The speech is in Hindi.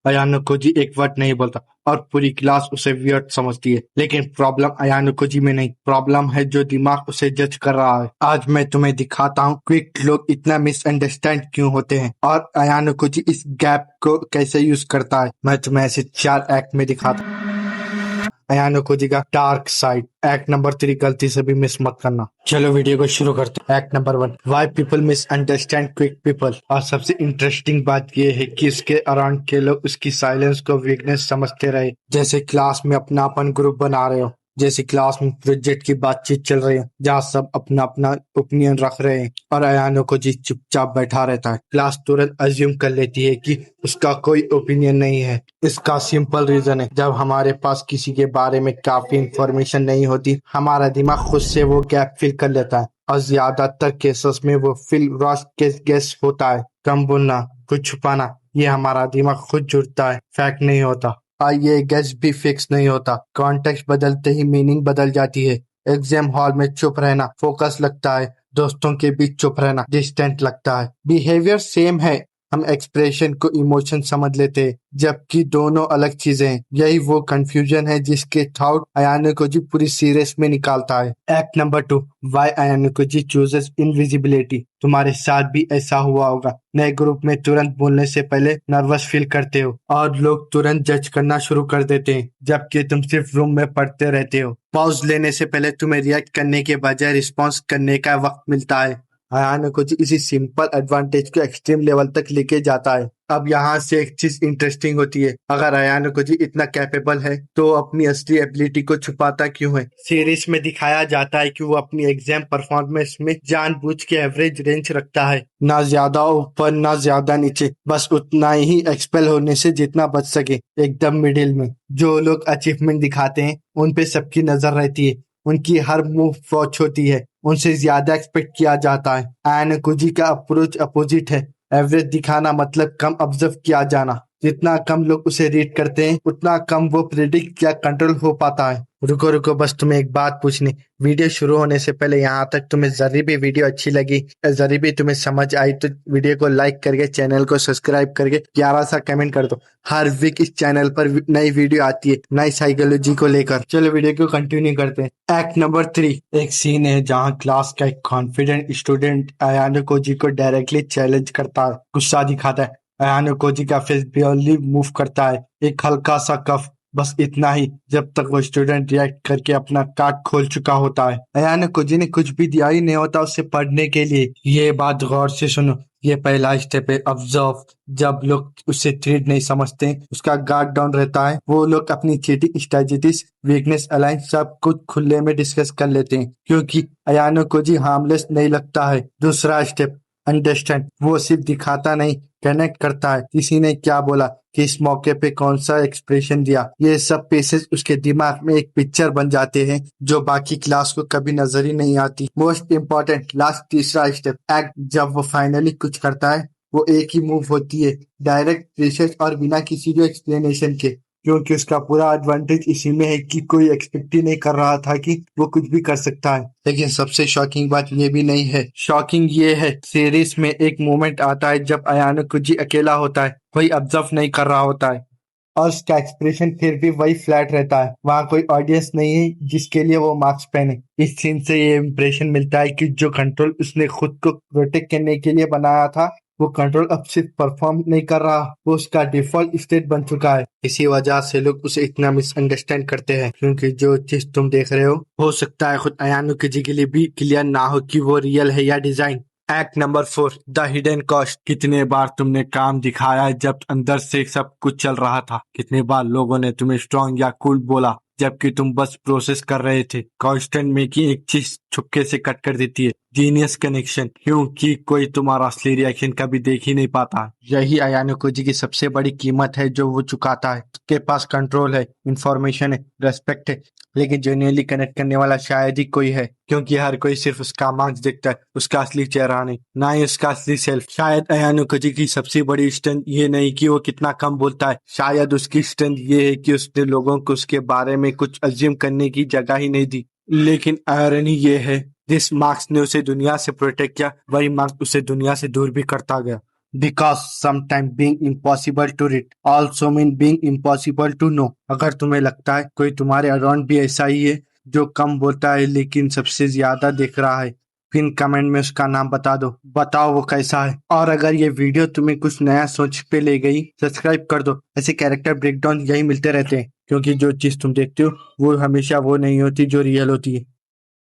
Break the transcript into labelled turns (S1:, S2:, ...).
S1: अयानुकोजी एक वर्ड नहीं बोलता और पूरी क्लास उसे वियर्ड समझती है। लेकिन प्रॉब्लम अयानुकोजी में नहीं, प्रॉब्लम है जो दिमाग उसे जज कर रहा है। आज मैं तुम्हें दिखाता हूँ क्विक लोग इतना मिसअंडरस्टैंड क्यों होते हैं और अयानुकोजी इस गैप को कैसे यूज करता है। मैं तुम्हें ऐसे 4 एक्ट में दिखाता हूँ। अयानुकोजी का डार्क साइड। एक्ट नंबर 3 गलती से भी मिस मत करना। चलो वीडियो को शुरू करते हैं। Act number 1, why people misunderstand quick people. और सबसे इंटरेस्टिंग बात यह है कि उसके अराउंड के लोग उसकी साइलेंस को वीकनेस समझते रहे। जैसे क्लास में अपना अपन ग्रुप बना रहे हो, जैसे क्लास में प्रोजेक्ट की बातचीत चल रही है जहाँ सब अपना अपना ओपिनियन रख रहे हैं और अयानुकोजी चुपचाप बैठा रहता है। क्लास तुरंत अज्यूम कर लेती है कि उसका कोई ओपिनियन नहीं है। इसका सिंपल रीजन है, जब हमारे पास किसी के बारे में काफी इंफॉर्मेशन नहीं होती, हमारा दिमाग खुद से वो गैप फिल कर लेता है और ज्यादातर केसेस में वो फिल रॉस के गेस होता है। कम बोलना, कुछ छुपाना, ये हमारा दिमाग खुद जुड़ता है, फैक्ट नहीं होता। और ये गेस भी फिक्स नहीं होता, कॉन्टेक्स्ट बदलते ही मीनिंग बदल जाती है। एग्जाम हॉल में चुप रहना फोकस लगता है, दोस्तों के बीच चुप रहना डिस्टेंट लगता है। बिहेवियर सेम है, हम एक्सप्रेशन को इमोशन समझ लेते हैं जबकि दोनों अलग चीजें हैं। यही वो कंफ्यूजन है जिसके थॉट अयानुकोजी पूरी सीरीज में निकालता है। Act number 2, why Ayanokoji chooses invisibility. तुम्हारे साथ भी ऐसा हुआ होगा, नए ग्रुप में तुरंत बोलने से पहले नर्वस फील करते हो और लोग तुरंत जज करना शुरू कर देते हैं जबकि तुम सिर्फ रूम में पढ़ते रहते हो। पॉज लेने से पहले तुम्हें रिएक्ट करने के बजाय रिस्पॉन्स करने का वक्त मिलता है। अयानुकोजी इसी सिंपल एडवांटेज को एक्सट्रीम लेवल तक लेके जाता है। अब यहाँ से एक चीज इंटरेस्टिंग होती है, अगर अयानुकोजी इतना कैपेबल है तो अपनी असली एबिलिटी को छुपाता क्यों है। सीरीज में दिखाया जाता है कि वो अपनी एग्जाम परफॉर्मेंस में जानबूझ के एवरेज रेंज रखता है, ना ज्यादा ऊपर ना ज्यादा नीचे, बस उतना ही एक्सपेल होने से जितना बच सके, एकदम मिडिल में। जो लोग अचीवमेंट दिखाते हैं उन पे सबकी नजर रहती है, उनकी हर मूव वॉच होती है, उनसे ज्यादा एक्सपेक्ट किया जाता है। अयानुकोजी का अप्रोच अपोजिट है, एवरेज दिखाना मतलब कम ऑब्जर्व किया जाना। जितना कम लोग उसे रीड करते हैं उतना कम वो प्रिडिक्ट या कंट्रोल हो पाता है। रुको रुको, बस तुम्हें एक बात पूछनी। वीडियो शुरू होने से पहले यहाँ तक तुम्हें जरी भी वीडियो अच्छी लगी, जरी भी तुम्हें समझ आई तो वीडियो को लाइक करके चैनल को सब्सक्राइब करके प्यारा सा कमेंट कर दो। हर वीक इस चैनल पर नई वीडियो आती है नई साइकोलॉजी को लेकर। चलो वीडियो को कंटिन्यू करते हैं। एक्ट नंबर 3, एक सीन है जहाँ क्लास का एक कॉन्फिडेंट स्टूडेंट अयानुकोजी को डायरेक्टली चैलेंज करता है, गुस्सा दिखाता है। अयानुकोजी का फेस बेयरली मूव करता है, एक हल्का सा कफ, बस इतना ही, जब तक वो स्टूडेंट रिएक्ट करके अपना कार्ड खोल चुका होता है। अयानुकोजी ने कुछ भी दिया ही नहीं होता उसे पढ़ने के लिए। ये बात गौर से सुनो, ये पहला स्टेप है, ऑब्जर्व। जब लोग उसे थ्रेड नहीं समझते, उसका गार्ड डाउन रहता है, वो लोग अपनी चीटिंग स्ट्रेटजीज, वीकनेस अलाइन सब कुछ खुले में डिस्कस कर लेते हैं क्योंकि अयानुकोजी हार्मलेस नहीं लगता है। दूसरा स्टेप, अंडरस्टैंड। वो सिर्फ दिखाता नहीं, कनेक्ट करता है। किसी ने क्या बोला, किस मौके पे कौन सा एक्सप्रेशन दिया, ये सब पीसेस उसके दिमाग में एक पिक्चर बन जाते हैं जो बाकी क्लास को कभी नजर ही नहीं आती। मोस्ट इम्पोर्टेंट लास्ट तीसरा स्टेप, एक्ट। जब वो फाइनली कुछ करता है वो एक ही मूव होती है, डायरेक्ट रिसर्च और बिना किसी जो एक्सप्लेनेशन के, क्योंकि उसका पूरा एडवांटेज इसी में है कि कोई एक्सपेक्ट ही नहीं कर रहा था कि वो कुछ भी कर सकता है। लेकिन सबसे शॉकिंग बात ये भी नहीं है, शॉकिंग ये है सीरीज में एक मोमेंट आता है जब अयानुकोजी अकेला होता है, कोई ऑब्जर्व नहीं कर रहा होता है और उसका एक्सप्रेशन फिर भी वही फ्लैट रहता है। वहाँ कोई ऑडियंस नहीं है जिसके लिए वो मार्क्स पहने। इस सीन से ये इम्प्रेशन मिलता है कि जो कंट्रोल उसने खुद को प्रोटेक्ट करने के लिए बनाया था वो कंट्रोल अब सिर्फ परफॉर्म नहीं कर रहा, वो उसका डिफॉल्ट स्टेट बन चुका है। इसी वजह से लोग उसे इतना मिसअंडरस्टैंड करते हैं क्योंकि जो चीज तुम देख रहे हो सकता है खुद अयानुकोजी के लिए भी क्लियर ना हो कि वो रियल है या design. Act number 4, the hidden cost. कितने बार तुमने काम दिखाया है जब अंदर से सब कुछ चल रहा था? कितने बार लोगों ने तुम्हें स्ट्रांग या कूल बोला जबकि तुम बस प्रोसेस कर रहे थे? कांस्टेंट मेकिंग एक चीज छुपके से कट कर देती है, जीनियस कनेक्शन, क्योंकि कोई तुम्हारा असली रिएक्शन कभी देख ही नहीं पाता। यही अयानुकोजी की सबसे बड़ी कीमत है जो वो चुकाता है। उसके पास कंट्रोल है, इंफॉर्मेशन है, रेस्पेक्ट है, लेकिन जेन्युइनली कनेक्ट करने वाला शायद ही कोई है क्योंकि हर कोई सिर्फ उसका मार्क्स देखता है, उसका असली चेहरा नहीं, ना ही उसका असली सेल्फ। शायद अयानुकोजी की सबसे बड़ी स्ट्रेंथ ये नहीं कि वो कितना कम बोलता है, शायद उसकी स्ट्रेंथ ये है कि उसने लोगों को उसके बारे में कुछ अज्यूम करने की जगह ही नहीं दी। लेकिन आयरनी ये है, जिस मार्क्स ने उसे दुनिया से प्रोटेक्ट किया वही मार्क्स उसे दुनिया से दूर भी करता गया। Because sometimes being impossible to read also mean being impossible to know. अगर तुम्हें लगता है कोई तुम्हारे अराउंड भी ऐसा ही है जो कम बोलता है लेकिन सबसे ज्यादा देख रहा है, पिन कमेंट में उसका नाम बता दो, बताओ वो कैसा है। और अगर ये वीडियो तुम्हें कुछ नया सोच पे ले गई, सब्सक्राइब कर दो। ऐसे कैरेक्टर ब्रेकडाउन यही मिलते रहते हैं, क्योंकि जो चीज तुम देखते हो वो हमेशा वो नहीं होती जो रियल होती है।